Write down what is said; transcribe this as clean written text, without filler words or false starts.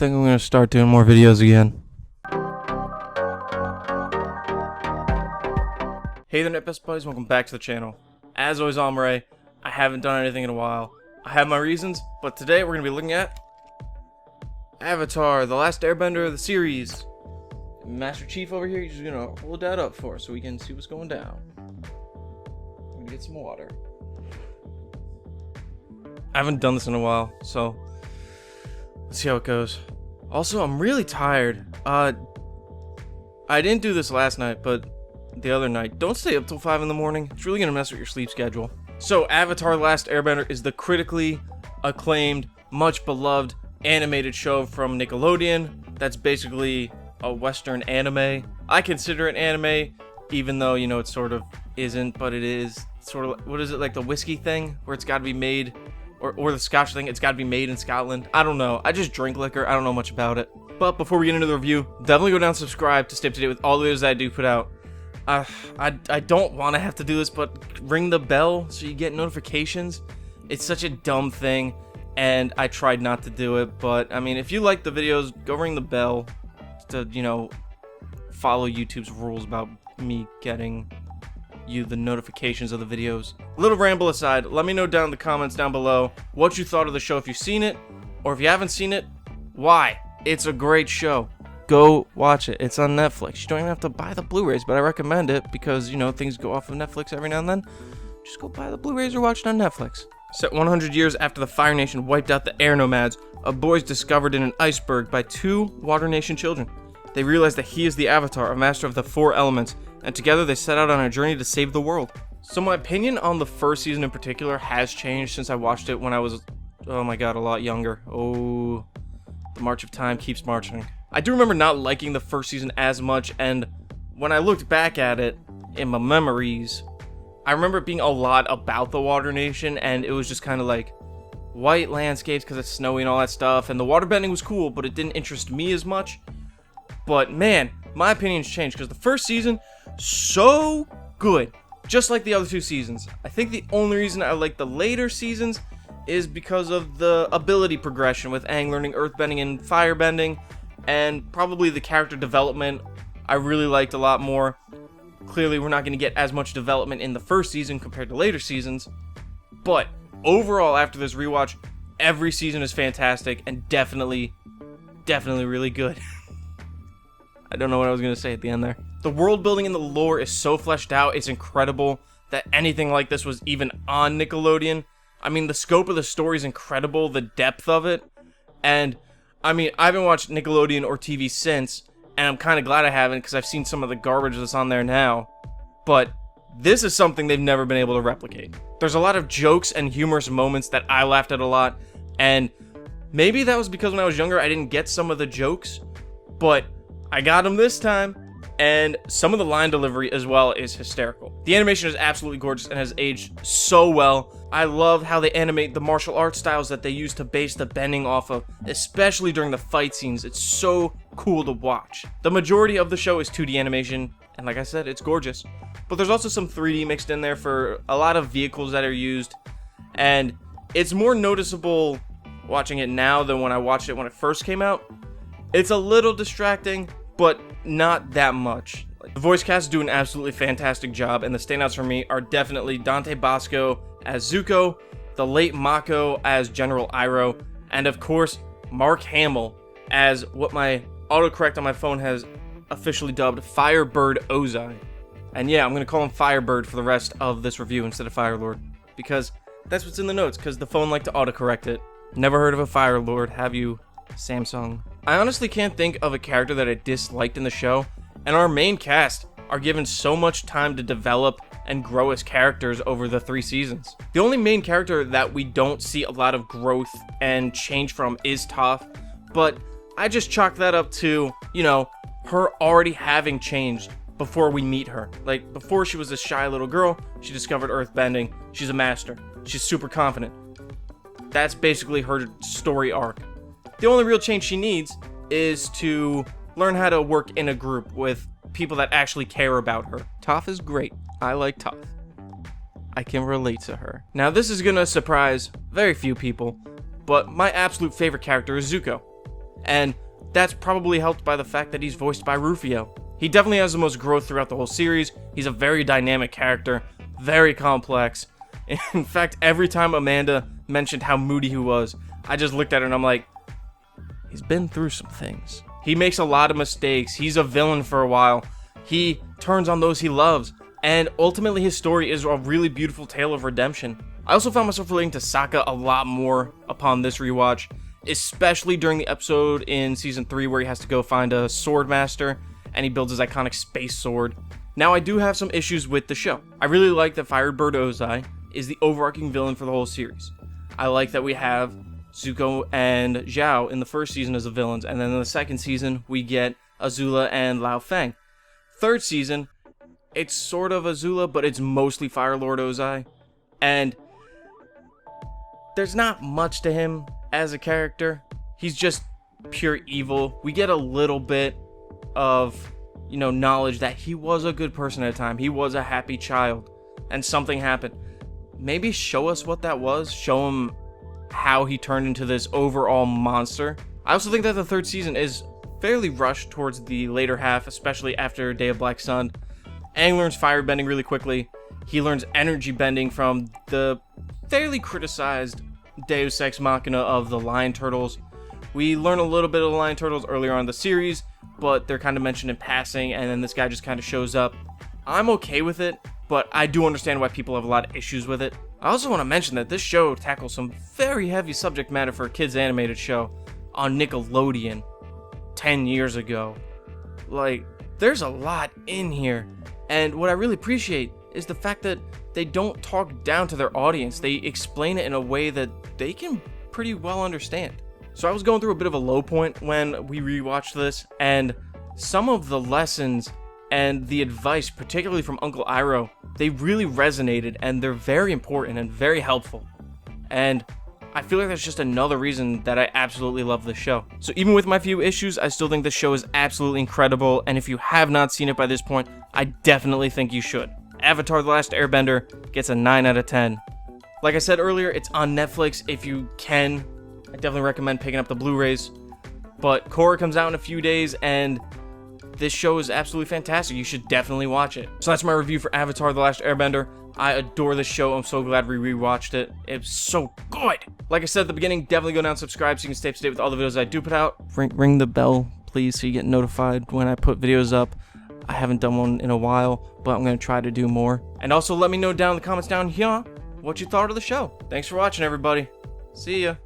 think I'm gonna start doing more videos again. Hey there, Net Buddies, welcome back to the channel. As always, I'm Ray. I haven't done anything in a while. I have my reasons, but today we're gonna be looking at Avatar The Last Airbender, the series. Master Chief over here, he's just gonna hold that up for us so we can see what's going down. I'm gonna get some water. I haven't done this in a while, so let's see how it goes. Also, I'm really tired. I didn't do this last night, but the other night. Don't stay up till 5 in the morning. It's really gonna mess with your sleep schedule. So, Avatar The Last Airbender is the critically acclaimed, much beloved animated show from Nickelodeon. That's basically a Western anime. I consider it anime, even though, you know, it sort of isn't, but it is. Sort of, what is it, like the whiskey thing? Where it's gotta be made, or the Scotch thing, it's gotta be made in Scotland. I don't know. I just drink liquor. I don't know much about it. But before we get into the review, definitely go down and subscribe to stay up to date with all the videos that I do put out. I don't want to have to do this, but ring the bell so you get notifications. It's such a dumb thing, and I tried not to do it, but, I mean, if you like the videos, go ring the bell to, you know, follow YouTube's rules about me getting you the notifications of the videos. Little ramble aside, let me know down in the comments down below what you thought of the show if you've seen it, or if you haven't seen it, why. It's a great show. Go watch it. It's on Netflix. You don't even have to buy the Blu-rays, but I recommend it because, you know, things go off of Netflix every now and then. Just go buy the Blu-rays or watch it on Netflix. Set 100 years after the Fire Nation wiped out the air nomads, a boy is discovered in an iceberg by two Water Nation children. They realize that he is the Avatar, a master of the four elements, and together they set out on a journey to save the world. So my opinion on the first season in particular has changed since I watched it when I was, oh my god, a lot younger. Oh, the march of time keeps marching. I do remember not liking the first season as much, and when I looked back at it in my memories, I remember it being a lot about the Water Nation, and it was just kind of like white landscapes because it's snowy and all that stuff, and the waterbending was cool, but it didn't interest me as much. But man, my opinion's changed because the first season, so good, just like the other two seasons. I think the only reason I like the later seasons is because of the ability progression with Aang learning earthbending and firebending, and probably the character development I really liked a lot more. Clearly, we're not going to get as much development in the first season compared to later seasons, but overall, after this rewatch, every season is fantastic and definitely really good. I don't know what I was going to say at the end there. The world building and the lore is so fleshed out, it's incredible that anything like this was even on Nickelodeon. I mean, the scope of the story is incredible, the depth of it, and I mean, I haven't watched Nickelodeon or TV since, and I'm kind of glad I haven't because I've seen some of the garbage that's on there now, but this is something they've never been able to replicate. There's a lot of jokes and humorous moments that I laughed at a lot, and maybe that was because when I was younger I didn't get some of the jokes, but I got them this time, and some of the line delivery as well is hysterical. The animation is absolutely gorgeous and has aged so well. I love how they animate the martial arts styles that they use to base the bending off of, especially during the fight scenes. It's so cool to watch. The majority of the show is 2D animation, and like I said, it's gorgeous. But there's also some 3D mixed in there for a lot of vehicles that are used, and it's more noticeable watching it now than when I watched it when it first came out. It's a little distracting, but not that much. The voice cast do an absolutely fantastic job, and the standouts for me are definitely Dante Basco as Zuko, the late Mako as General Iroh, and of course, Mark Hamill as what my autocorrect on my phone has officially dubbed Firebird Ozai. And yeah, I'm going to call him Firebird for the rest of this review instead of Firelord, because that's what's in the notes, because the phone liked to autocorrect it. Never heard of a Firelord, have you, Samsung? I honestly can't think of a character that I disliked in the show, and our main cast are given so much time to develop and grow as characters over the 3 seasons. The only main character that we don't see a lot of growth and change from is Toph, but I just chalk that up to, you know, her already having changed before we meet her. Like, before she was a shy little girl, she discovered earthbending, she's a master, she's super confident. That's basically her story arc. The only real change she needs is to learn how to work in a group with people that actually care about her. Toph is great. I like Toph. I can relate to her. Now, this is gonna surprise very few people, but my absolute favorite character is Zuko. and that's probably helped by the fact that he's voiced by Rufio. He definitely has the most growth throughout the whole series. He's a very dynamic character, very complex. In fact, every time Amanda mentioned how moody he was, I just looked at her and I'm like, he's been through some things. He makes a lot of mistakes. He's a villain for a while. He turns on those he loves. And ultimately his story is a really beautiful tale of redemption. I also found myself relating to Sokka a lot more upon this rewatch, especially during the episode in season 3 where he has to go find a sword master and he builds his iconic space sword. Now, I do have some issues with the show. I really like that Firebird Ozai is the overarching villain for the whole series. I like that we have Zuko and Zhao in the first season as the villains, and then in the second season we get Azula and Lao Feng. Third season, it's sort of Azula, but it's mostly Fire Lord Ozai, and there's not much to him as a character. He's just pure evil. We get a little bit of, knowledge that he was a good person at a time. He was a happy child, and something happened. Maybe show us what that was. Show him how he turned into this overall monster. I also think that the third season is fairly rushed towards the later half, especially after Day of Black Sun. Aang learns fire bending really quickly. He learns energy bending from the fairly criticized Deus Ex Machina of the Lion Turtles. We learn a little bit of the Lion Turtles earlier on in the series, but they're kind of mentioned in passing, and then this guy just kind of shows up. I'm okay with it, but I do understand why people have a lot of issues with it. I also want to mention that this show tackles some very heavy subject matter for a kids animated show on Nickelodeon 10 years ago. Like, there's a lot in here, and what I really appreciate is the fact that they don't talk down to their audience. They explain it in a way that they can pretty well understand. So I was going through a bit of a low point when we rewatched this, and some of the lessons and the advice, particularly from Uncle Iroh, they really resonated, and they're very important and very helpful. And I feel like that's just another reason that I absolutely love this show. So even with my few issues, I still think this show is absolutely incredible, and if you have not seen it by this point, I definitely think you should. Avatar The Last Airbender gets a 9 out of 10. Like I said earlier, it's on Netflix if you can. I definitely recommend picking up the Blu-rays. But Korra comes out in a few days, and this show is absolutely fantastic. You should definitely watch it. So that's my review for Avatar The Last Airbender. I adore this show. I'm so glad we rewatched it. It's so good. Like I said at the beginning, definitely go down and subscribe so you can stay up to date with all the videos I do put out. Ring the bell, please, so you get notified when I put videos up. I haven't done one in a while, but I'm going to try to do more. And also let me know down in the comments down here what you thought of the show. Thanks for watching, everybody. See ya.